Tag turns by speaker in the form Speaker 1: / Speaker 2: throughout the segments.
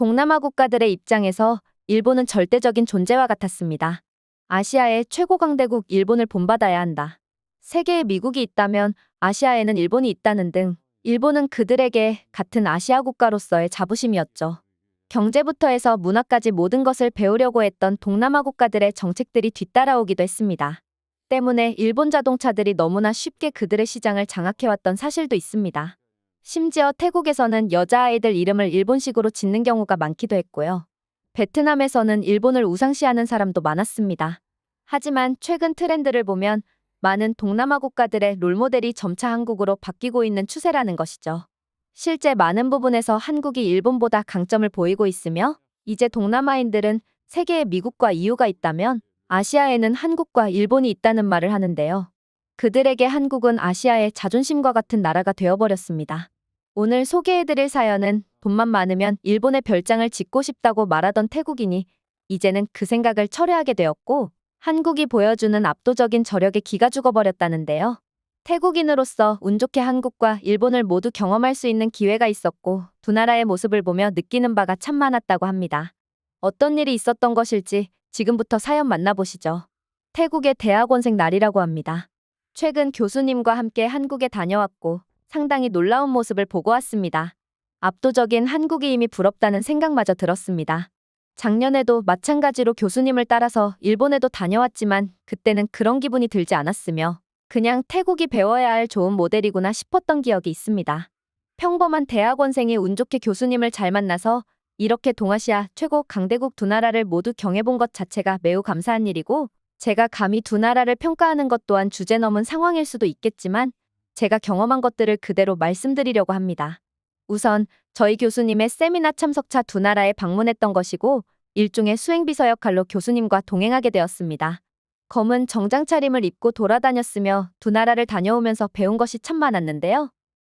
Speaker 1: 동남아 국가들의 입장에서 일본은 절대적인 존재와 같았습니다. 아시아의 최고 강대국 일본을 본받아야 한다. 세계에 미국이 있다면 아시아에는 일본이 있다는 등 일본은 그들에게 같은 아시아 국가로서의 자부심이었죠. 경제부터 해서 문화까지 모든 것을 배우려고 했던 동남아 국가들의 정책들이 뒤따라오기도 했습니다. 때문에 일본 자동차들이 너무나 쉽게 그들의 시장을 장악해왔던 사실도 있습니다. 심지어 태국에서는 여자아이들 이름을 일본식으로 짓는 경우가 많기도 했고요. 베트남에서는 일본을 우상시하는 사람도 많았습니다. 하지만 최근 트렌드를 보면 많은 동남아 국가들의 롤모델이 점차 한국으로 바뀌고 있는 추세라는 것이죠. 실제 많은 부분에서 한국이 일본보다 강점을 보이고 있으며 이제 동남아인들은 세계에 미국과 EU가 있다면 아시아에는 한국과 일본이 있다는 말을 하는데요. 그들에게 한국은 아시아의 자존심과 같은 나라가 되어버렸습니다. 오늘 소개해드릴 사연은 돈만 많으면 일본의 별장을 짓고 싶다고 말하던 태국인이 이제는 그 생각을 철회하게 되었고 한국이 보여주는 압도적인 저력에 기가 죽어버렸다는데요. 태국인으로서 운 좋게 한국과 일본을 모두 경험할 수 있는 기회가 있었고 두 나라의 모습을 보며 느끼는 바가 참 많았다고 합니다. 어떤 일이 있었던 것일지 지금부터 사연 만나보시죠. 태국의 대학원생 날이라고 합니다. 최근 교수님과 함께 한국에 다녀왔고 상당히 놀라운 모습을 보고 왔습니다. 압도적인 한국이 이미 부럽다는 생각마저 들었습니다. 작년에도 마찬가지로 교수님을 따라서 일본에도 다녀왔지만 그때는 그런 기분이 들지 않았으며 그냥 태국이 배워야 할 좋은 모델이구나 싶었던 기억이 있습니다. 평범한 대학원생이 운 좋게 교수님을 잘 만나서 이렇게 동아시아 최고 강대국 두 나라를 모두 경해본 것 자체가 매우 감사한 일이고 제가 감히 두 나라를 평가하는 것 또한 주제넘은 상황일 수도 있겠지만 제가 경험한 것들을 그대로 말씀드리려고 합니다. 우선 저희 교수님의 세미나 참석차 두 나라에 방문했던 것이고 일종의 수행비서 역할로 교수님과 동행하게 되었습니다. 검은 정장 차림을 입고 돌아다녔으며 두 나라를 다녀오면서 배운 것이 참 많았는데요.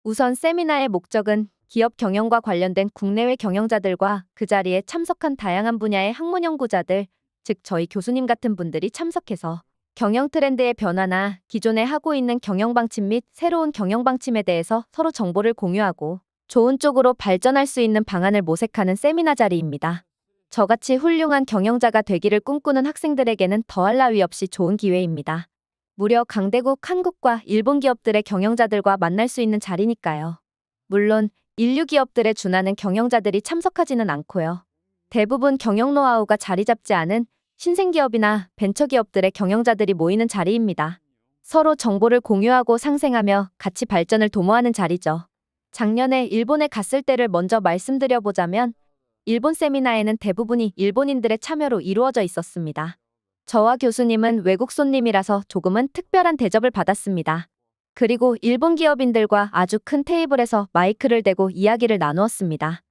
Speaker 1: 우선 세미나의 목적은 기업 경영과 관련된 국내외 경영자들과 그 자리에 참석한 다양한 분야의 학문 연구자들, 즉 저희 교수님 같은 분들이 참석해서 경영 트렌드의 변화나 기존에 하고 있는 경영 방침 및 새로운 경영 방침에 대해서 서로 정보를 공유하고 좋은 쪽으로 발전할 수 있는 방안을 모색하는 세미나 자리입니다. 저같이 훌륭한 경영자가 되기를 꿈꾸는 학생들에게는 더할 나위 없이 좋은 기회입니다. 무려 강대국 한국과 일본 기업들의 경영자들과 만날 수 있는 자리니까요. 물론 인류 기업들에 준하는 경영자들이 참석하지는 않고요. 대부분 경영 노하우가 자리 잡지 않은 신생기업이나 벤처기업들의 경영자들이 모이는 자리입니다. 서로 정보를 공유하고 상생하며 같이 발전을 도모하는 자리죠. 작년에 일본에 갔을 때를 먼저 말씀드려보자면 일본 세미나에는 대부분이 일본인들의 참여로 이루어져 있었습니다. 저와 교수님은 외국 손님이라서 조금은 특별한 대접을 받았습니다. 그리고 일본 기업인들과 아주 큰 테이블에서 마이크를 대고 이야기를 나누었습니다.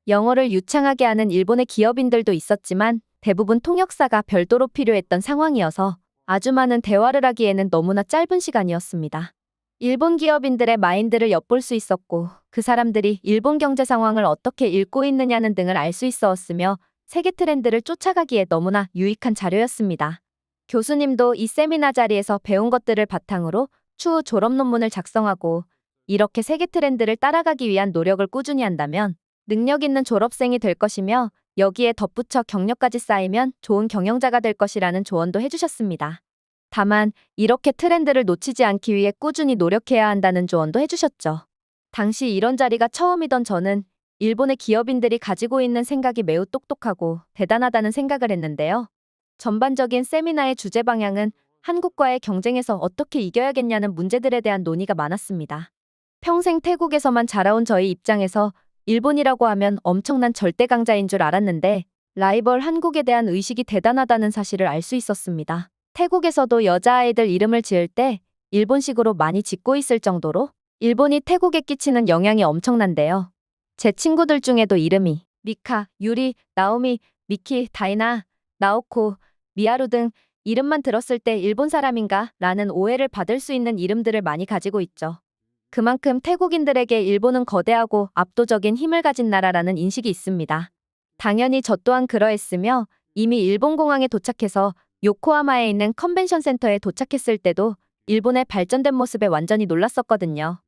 Speaker 1: 영어를 유창하게 하는 일본의 기업인들도 있었지만 대부분 통역사가 별도로 필요했던 상황이어서 아주 많은 대화를 하기에는 너무나 짧은 시간이었습니다. 일본 기업인들의 마인드를 엿볼 수 있었고 그 사람들이 일본 경제 상황을 어떻게 읽고 있느냐는 등을 알 수 있었으며 세계 트렌드를 쫓아가기에 너무나 유익한 자료였습니다. 교수님도 이 세미나 자리에서 배운 것들을 바탕으로 추후 졸업 논문을 작성하고 이렇게 세계 트렌드를 따라가기 위한 노력을 꾸준히 한다면 능력 있는 졸업생이 될 것이며 여기에 덧붙여 경력까지 쌓이면 좋은 경영자가 될 것이라는 조언도 해주셨습니다. 다만 이렇게 트렌드를 놓치지 않기 위해 꾸준히 노력해야 한다는 조언도 해주셨죠. 당시 이런 자리가 처음이던 저는 일본의 기업인들이 가지고 있는 생각이 매우 똑똑하고 대단하다는 생각을 했는데요. 전반적인 세미나의 주제 방향은 한국과의 경쟁에서 어떻게 이겨야겠냐는 문제들에 대한 논의가 많았습니다. 평생 태국에서만 자라온 저희 입장에서 일본이라고 하면 엄청난 절대 강자인 줄 알았는데 라이벌 한국에 대한 의식이 대단하다는 사실을 알 수 있었습니다. 태국에서도 여자아이들 이름을 지을 때 일본식으로 많이 짓고 있을 정도로 일본이 태국에 끼치는 영향이 엄청난데요. 제 친구들 중에도 이름이 미카, 유리, 나오미, 미키, 다이나, 나오코, 미하루 등 이름만 들었을 때 일본 사람인가? 라는 오해를 받을 수 있는 이름들을 많이 가지고 있죠. 그만큼 태국인들에게 일본은 거대하고 압도적인 힘을 가진 나라라는 인식이 있습니다. 당연히 저 또한 그러했으며 이미 일본 공항에 도착해서 요코하마에 있는 컨벤션 센터에 도착했을 때도 일본의 발전된 모습에 완전히 놀랐었거든요.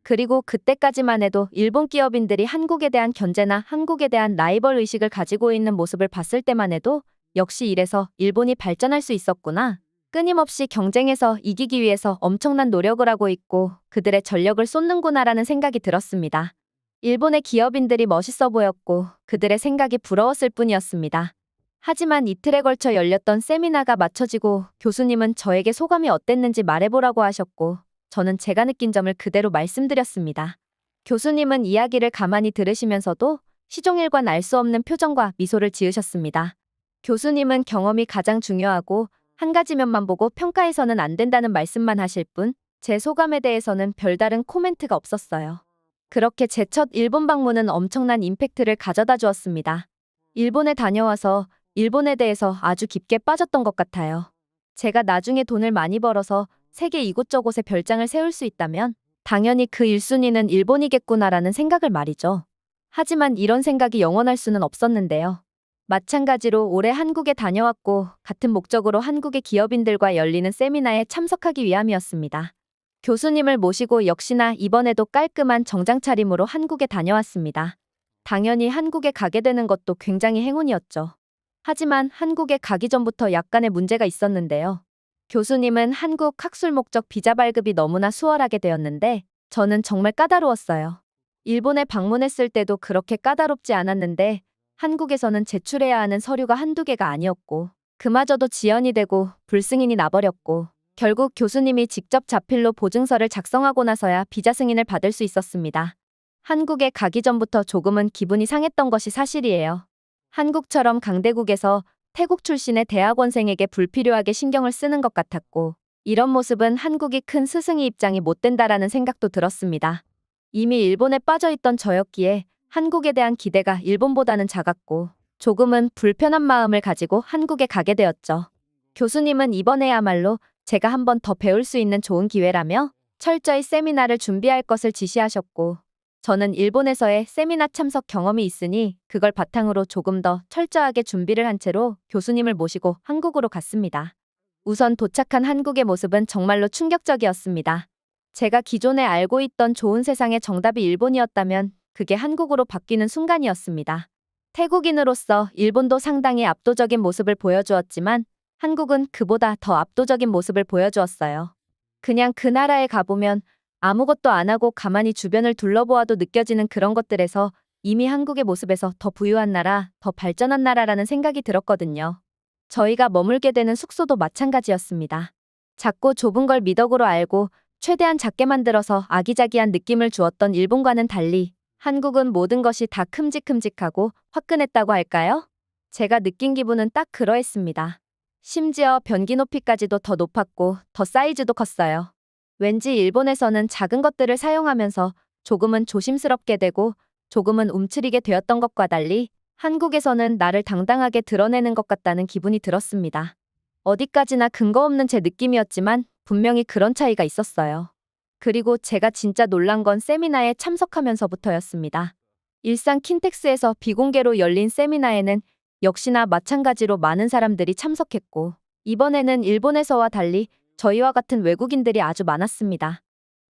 Speaker 1: 그리고 그때까지만 해도 일본 기업인들이 한국에 대한 견제나 한국에 대한 라이벌 의식을 가지고 있는 모습을 봤을 때만 해도 역시 이래서 일본이 발전할 수 있었구나. 끊임없이 경쟁에서 이기기 위해서 엄청난 노력을 하고 있고 그들의 전력을 쏟는구나라는 생각이 들었습니다. 일본의 기업인들이 멋있어 보였고 그들의 생각이 부러웠을 뿐이었습니다. 하지만 이틀에 걸쳐 열렸던 세미나가 마쳐지고 교수님은 저에게 소감이 어땠는지 말해보라고 하셨고 저는 제가 느낀 점을 그대로 말씀드렸습니다. 교수님은 이야기를 가만히 들으시면서도 시종일관 알 수 없는 표정과 미소를 지으셨습니다. 교수님은 경험이 가장 중요하고 한 가지 면만 보고 평가해서는 안 된다는 말씀만 하실 뿐 제 소감에 대해서는 별다른 코멘트가 없었어요. 그렇게 제 첫 일본 방문은 엄청난 임팩트를 가져다 주었습니다. 일본에 다녀와서 일본에 대해서 아주 깊게 빠졌던 것 같아요. 제가 나중에 돈을 많이 벌어서 세계 이곳저곳에 별장을 세울 수 있다면 당연히 그 1순위는 일본이겠구나라는 생각을 말이죠. 하지만 이런 생각이 영원할 수는 없었는데요. 마찬가지로 올해 한국에 다녀왔고 같은 목적으로 한국의 기업인들과 열리는 세미나에 참석하기 위함이었습니다. 교수님을 모시고 역시나 이번에도 깔끔한 정장 차림으로 한국에 다녀왔습니다. 당연히 한국에 가게 되는 것도 굉장히 행운이었죠. 하지만 한국에 가기 전부터 약간의 문제가 있었는데요. 교수님은 한국 학술 목적 비자 발급이 너무나 수월하게 되었는데 저는 정말 까다로웠어요. 일본에 방문했을 때도 그렇게 까다롭지 않았는데 한국에서는 제출해야 하는 서류가 한두 개가 아니었고 그마저도 지연이 되고 불승인이 나버렸고 결국 교수님이 직접 자필로 보증서를 작성하고 나서야 비자 승인을 받을 수 있었습니다. 한국에 가기 전부터 조금은 기분이 상했던 것이 사실이에요. 한국처럼 강대국에서 태국 출신의 대학원생에게 불필요하게 신경을 쓰는 것 같았고 이런 모습은 한국이 큰 스승의 입장이 못 된다라는 생각도 들었습니다. 이미 일본에 빠져있던 저였기에 한국에 대한 기대가 일본보다는 작았고 조금은 불편한 마음을 가지고 한국에 가게 되었죠. 교수님은 이번에야말로 제가 한 번 더 배울 수 있는 좋은 기회라며 철저히 세미나를 준비할 것을 지시하셨고 저는 일본에서의 세미나 참석 경험이 있으니 그걸 바탕으로 조금 더 철저하게 준비를 한 채로 교수님을 모시고 한국으로 갔습니다. 우선 도착한 한국의 모습은 정말로 충격적이었습니다. 제가 기존에 알고 있던 좋은 세상의 정답이 일본이었다면 그게 한국으로 바뀌는 순간이었습니다. 태국인으로서 일본도 상당히 압도적인 모습을 보여주었지만 한국은 그보다 더 압도적인 모습을 보여주었어요. 그냥 그 나라에 가보면 아무것도 안 하고 가만히 주변을 둘러보아도 느껴지는 그런 것들에서 이미 한국의 모습에서 더 부유한 나라, 더 발전한 나라라는 생각이 들었거든요. 저희가 머물게 되는 숙소도 마찬가지였습니다. 작고 좁은 걸 미덕으로 알고 최대한 작게 만들어서 아기자기한 느낌을 주었던 일본과는 달리 한국은 모든 것이 다 큼직큼직하고 화끈했다고 할까요? 제가 느낀 기분은 딱 그러했습니다. 심지어 변기 높이까지도 더 높았고 더 사이즈도 컸어요. 왠지 일본에서는 작은 것들을 사용하면서 조금은 조심스럽게 되고 조금은 움츠리게 되었던 것과 달리 한국에서는 나를 당당하게 드러내는 것 같다는 기분이 들었습니다. 어디까지나 근거 없는 제 느낌이었지만 분명히 그런 차이가 있었어요. 그리고 제가 진짜 놀란 건 세미나에 참석하면서부터였습니다. 일산 킨텍스에서 비공개로 열린 세미나에는 역시나 마찬가지로 많은 사람들이 참석했고 이번에는 일본에서와 달리 저희와 같은 외국인들이 아주 많았습니다.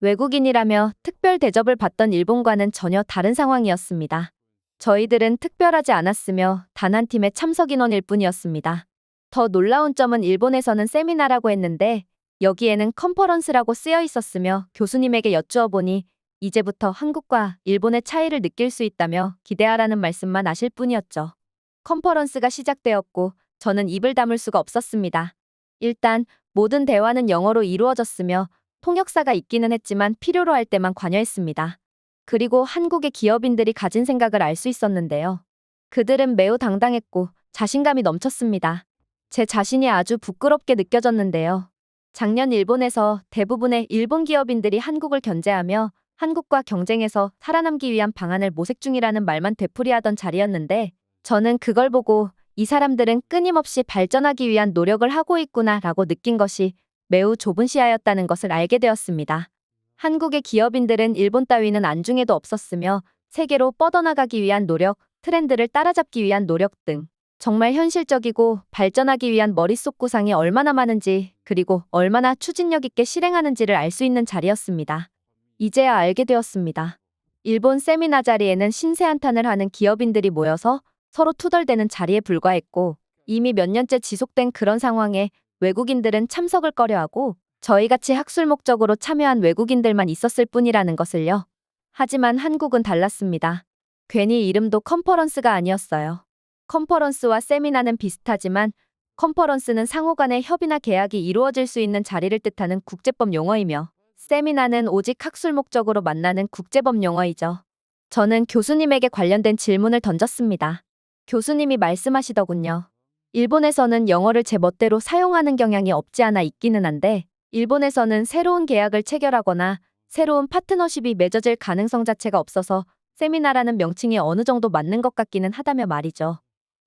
Speaker 1: 외국인이라며 특별 대접을 받던 일본과는 전혀 다른 상황이었습니다. 저희들은 특별하지 않았으며 단 한 팀의 참석 인원일 뿐이었습니다. 더 놀라운 점은 일본에서는 세미나라고 했는데 여기에는 컨퍼런스라고 쓰여 있었으며 교수님에게 여쭈어 보니 이제부터 한국과 일본의 차이를 느낄 수 있다며 기대하라는 말씀만 하실 뿐이었죠. 컨퍼런스가 시작되었고 저는 입을 다물 수가 없었습니다. 일단 모든 대화는 영어로 이루어졌으며 통역사가 있기는 했지만 필요로 할 때만 관여했습니다. 그리고 한국의 기업인들이 가진 생각을 알 수 있었는데요. 그들은 매우 당당했고 자신감이 넘쳤습니다. 제 자신이 아주 부끄럽게 느껴졌는데요. 작년 일본에서 대부분의 일본 기업인들이 한국을 견제하며 한국과 경쟁에서 살아남기 위한 방안을 모색 중이라는 말만 되풀이하던 자리였는데 저는 그걸 보고 이 사람들은 끊임없이 발전하기 위한 노력을 하고 있구나라고 느낀 것이 매우 좁은 시야였다는 것을 알게 되었습니다. 한국의 기업인들은 일본 따위는 안중에도 없었으며 세계로 뻗어나가기 위한 노력, 트렌드를 따라잡기 위한 노력 등 정말 현실적이고 발전하기 위한 머릿속 구상이 얼마나 많은지 그리고 얼마나 추진력 있게 실행하는지를 알 수 있는 자리였습니다. 이제야 알게 되었습니다. 일본 세미나 자리에는 신세한탄을 하는 기업인들이 모여서 서로 투덜대는 자리에 불과했고 이미 몇 년째 지속된 그런 상황에 외국인들은 참석을 꺼려하고 저희같이 학술 목적으로 참여한 외국인들만 있었을 뿐이라는 것을요. 하지만 한국은 달랐습니다. 괜히 이름도 컨퍼런스가 아니었어요. 컨퍼런스와 세미나는 비슷하지만 컨퍼런스는 상호 간의 협의나 계약이 이루어질 수 있는 자리를 뜻하는 국제법 용어이며 세미나는 오직 학술 목적으로 만나는 국제법 용어이죠. 저는 교수님에게 관련된 질문을 던졌습니다. 교수님이 말씀하시더군요. 일본에서는 영어를 제 멋대로 사용하는 경향이 없지 않아 있기는 한데 일본에서는 새로운 계약을 체결하거나 새로운 파트너십이 맺어질 가능성 자체가 없어서 세미나라는 명칭이 어느 정도 맞는 것 같기는 하다며 말이죠.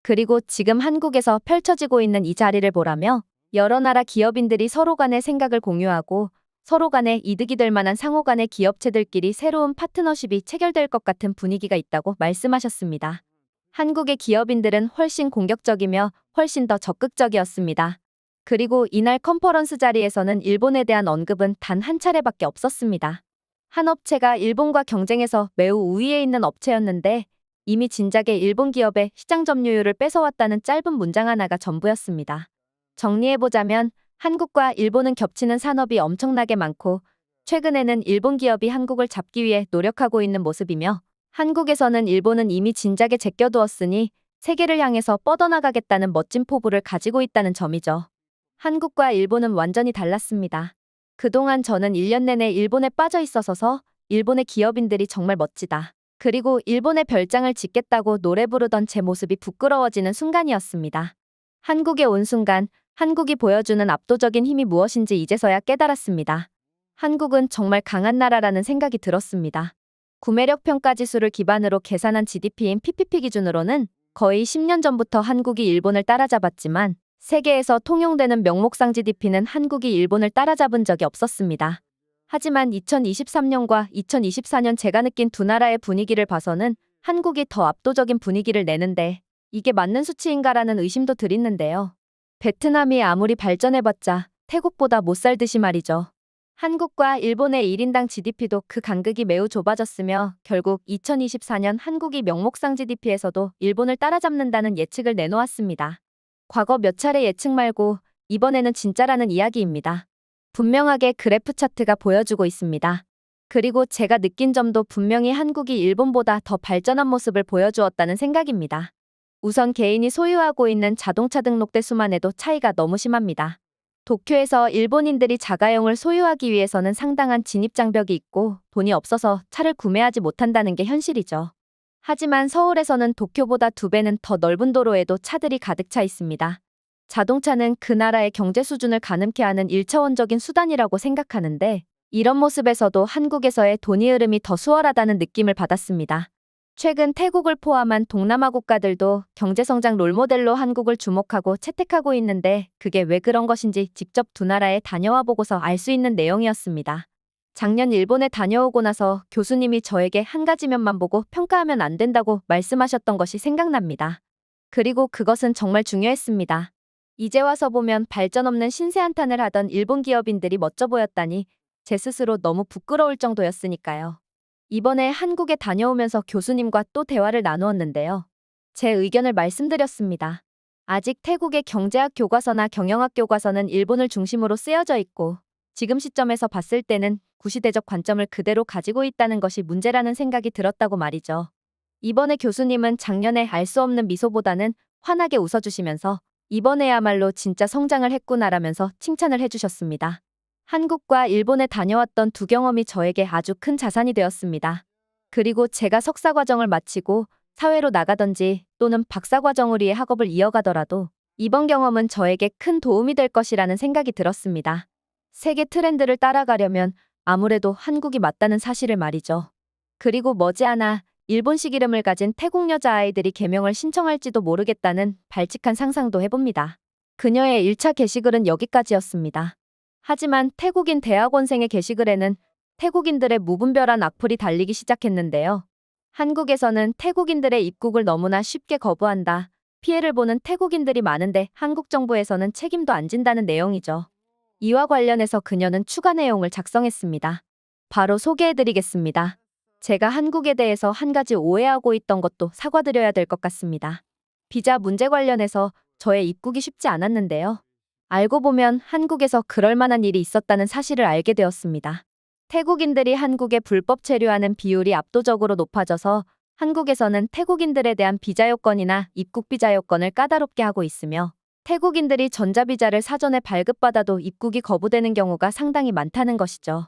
Speaker 1: 그리고 지금 한국에서 펼쳐지고 있는 이 자리를 보라며 여러 나라 기업인들이 서로 간의 생각을 공유하고 서로 간에 이득이 될 만한 상호 간의 기업체들끼리 새로운 파트너십이 체결될 것 같은 분위기가 있다고 말씀하셨습니다. 한국의 기업인들은 훨씬 공격적이며 훨씬 더 적극적이었습니다. 그리고 이날 컨퍼런스 자리에서는 일본에 대한 언급은 단 한 차례밖에 없었습니다. 한 업체가 일본과 경쟁해서 매우 우위에 있는 업체였는데 이미 진작에 일본 기업의 시장 점유율을 뺏어왔다는 짧은 문장 하나가 전부였습니다. 정리해보자면 한국과 일본은 겹치는 산업이 엄청나게 많고 최근에는 일본 기업이 한국을 잡기 위해 노력하고 있는 모습이며 한국에서는 일본은 이미 진작에 제껴두었으니 세계를 향해서 뻗어나가겠다는 멋진 포부를 가지고 있다는 점이죠. 한국과 일본은 완전히 달랐습니다. 그동안 저는 1년 내내 일본에 빠져 있어서 일본의 기업인들이 정말 멋지다. 그리고 일본의 별장을 짓겠다고 노래 부르던 제 모습이 부끄러워지는 순간이었습니다. 한국에 온 순간 한국이 보여주는 압도적인 힘이 무엇인지 이제서야 깨달았습니다. 한국은 정말 강한 나라라는 생각이 들었습니다. 구매력 평가 지수를 기반으로 계산한 GDP인 PPP 기준으로는 거의 10년 전부터 한국이 일본을 따라잡았지만 세계에서 통용되는 명목상 GDP는 한국이 일본을 따라잡은 적이 없었습니다. 하지만 2023년과 2024년 제가 느낀 두 나라의 분위기를 봐서는 한국이 더 압도적인 분위기를 내는데 이게 맞는 수치인가라는 의심도 들있는데요. 베트남이 아무리 발전해봤자 태국보다 못 살듯이 말이죠. 한국과 일본의 1인당 GDP도 그 간극이 매우 좁아졌으며 결국 2024년 한국이 명목상 GDP에서도 일본을 따라잡는다는 예측을 내놓았습니다. 과거 몇 차례 예측 말고 이번에는 진짜라는 이야기입니다. 분명하게 그래프 차트가 보여주고 있습니다. 그리고 제가 느낀 점도 분명히 한국이 일본보다 더 발전한 모습을 보여주었다는 생각입니다. 우선 개인이 소유하고 있는 자동차 등록대 수만 해도 차이가 너무 심합니다. 도쿄에서 일본인들이 자가용을 소유하기 위해서는 상당한 진입장벽이 있고 돈이 없어서 차를 구매하지 못한다는 게 현실이죠. 하지만 서울에서는 도쿄보다 2배는 더 넓은 도로에도 차들이 가득 차 있습니다. 자동차는 그 나라의 경제 수준을 가늠케 하는 1차원적인 수단이라고 생각하는데 이런 모습에서도 한국에서의 돈의 흐름이 더 수월하다는 느낌을 받았습니다. 최근 태국을 포함한 동남아 국가들도 경제성장 롤모델로 한국을 주목하고 채택하고 있는데 그게 왜 그런 것인지 직접 두 나라에 다녀와 보고서 알 수 있는 내용이었습니다. 작년 일본에 다녀오고 나서 교수님이 저에게 한 가지 면만 보고 평가하면 안 된다고 말씀하셨던 것이 생각납니다. 그리고 그것은 정말 중요했습니다. 이제 와서 보면 발전 없는 신세한탄을 하던 일본 기업인들이 멋져 보였다니 제 스스로 너무 부끄러울 정도였으니까요. 이번에 한국에 다녀오면서 교수님과 또 대화를 나누었는데요. 제 의견을 말씀드렸습니다. 아직 태국의 경제학 교과서나 경영학 교과서는 일본을 중심으로 쓰여져 있고 지금 시점에서 봤을 때는 구시대적 관점을 그대로 가지고 있다는 것이 문제라는 생각이 들었다고 말이죠. 이번에 교수님은 작년에 알 수 없는 미소보다는 환하게 웃어주시면서 이번에야말로 진짜 성장을 했구나라면서 칭찬을 해주셨습니다. 한국과 일본에 다녀왔던 두 경험이 저에게 아주 큰 자산이 되었습니다. 그리고 제가 석사과정을 마치고 사회로 나가든지 또는 박사과정을 위해 학업을 이어가더라도 이번 경험은 저에게 큰 도움이 될 것이라는 생각이 들었습니다. 세계 트렌드를 따라가려면 아무래도 한국이 맞다는 사실을 말이죠. 그리고 머지않아 일본식 이름을 가진 태국 여자아이들이 개명을 신청할지도 모르겠다는 발칙한 상상도 해봅니다. 그녀의 1차 게시글은 여기까지였습니다. 하지만 태국인 대학원생의 게시글에는 태국인들의 무분별한 악플이 달리기 시작했는데요. 한국에서는 태국인들의 입국을 너무나 쉽게 거부한다. 피해를 보는 태국인들이 많은데 한국 정부에서는 책임도 안 진다는 내용이죠. 이와 관련해서 그녀는 추가 내용을 작성했습니다. 바로 소개해드리겠습니다. 제가 한국에 대해서 한 가지 오해하고 있던 것도 사과드려야 될 것 같습니다. 비자 문제 관련해서 저의 입국이 쉽지 않았는데요. 알고 보면 한국에서 그럴 만한 일이 있었다는 사실을 알게 되었습니다. 태국인들이 한국에 불법 체류하는 비율이 압도적으로 높아져서 한국에서는 태국인들에 대한 비자 요건이나 입국 비자 요건을 까다롭게 하고 있으며 태국인들이 전자비자를 사전에 발급받아도 입국이 거부되는 경우가 상당히 많다는 것이죠.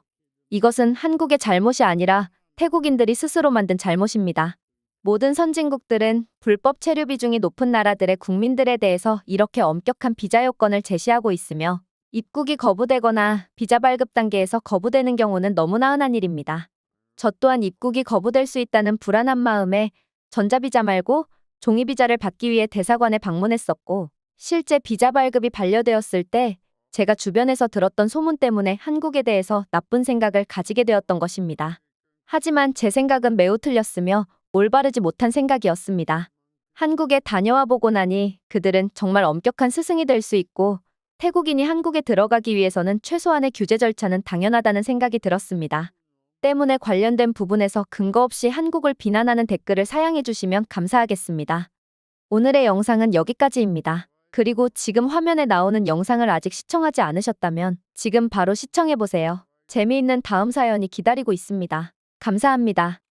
Speaker 1: 이것은 한국의 잘못이 아니라 태국인들이 스스로 만든 잘못입니다. 모든 선진국들은 불법 체류 비중이 높은 나라들의 국민들에 대해서 이렇게 엄격한 비자 요건을 제시하고 있으며 입국이 거부되거나 비자 발급 단계에서 거부되는 경우는 너무나 흔한 일입니다. 저 또한 입국이 거부될 수 있다는 불안한 마음에 전자비자 말고 종이비자를 받기 위해 대사관에 방문했었고 실제 비자 발급이 반려되었을 때 제가 주변에서 들었던 소문 때문에 한국에 대해서 나쁜 생각을 가지게 되었던 것입니다. 하지만 제 생각은 매우 틀렸으며 올바르지 못한 생각이었습니다. 한국에 다녀와 보고 나니 그들은 정말 엄격한 스승이 될 수 있고 태국인이 한국에 들어가기 위해서는 최소한의 규제 절차는 당연하다는 생각이 들었습니다. 때문에 관련된 부분에서 근거 없이 한국을 비난하는 댓글을 사양해 주시면 감사하겠습니다. 오늘의 영상은 여기까지입니다. 그리고 지금 화면에 나오는 영상을 아직 시청하지 않으셨다면 지금 바로 시청해 보세요. 재미있는 다음 사연이 기다리고 있습니다. 감사합니다.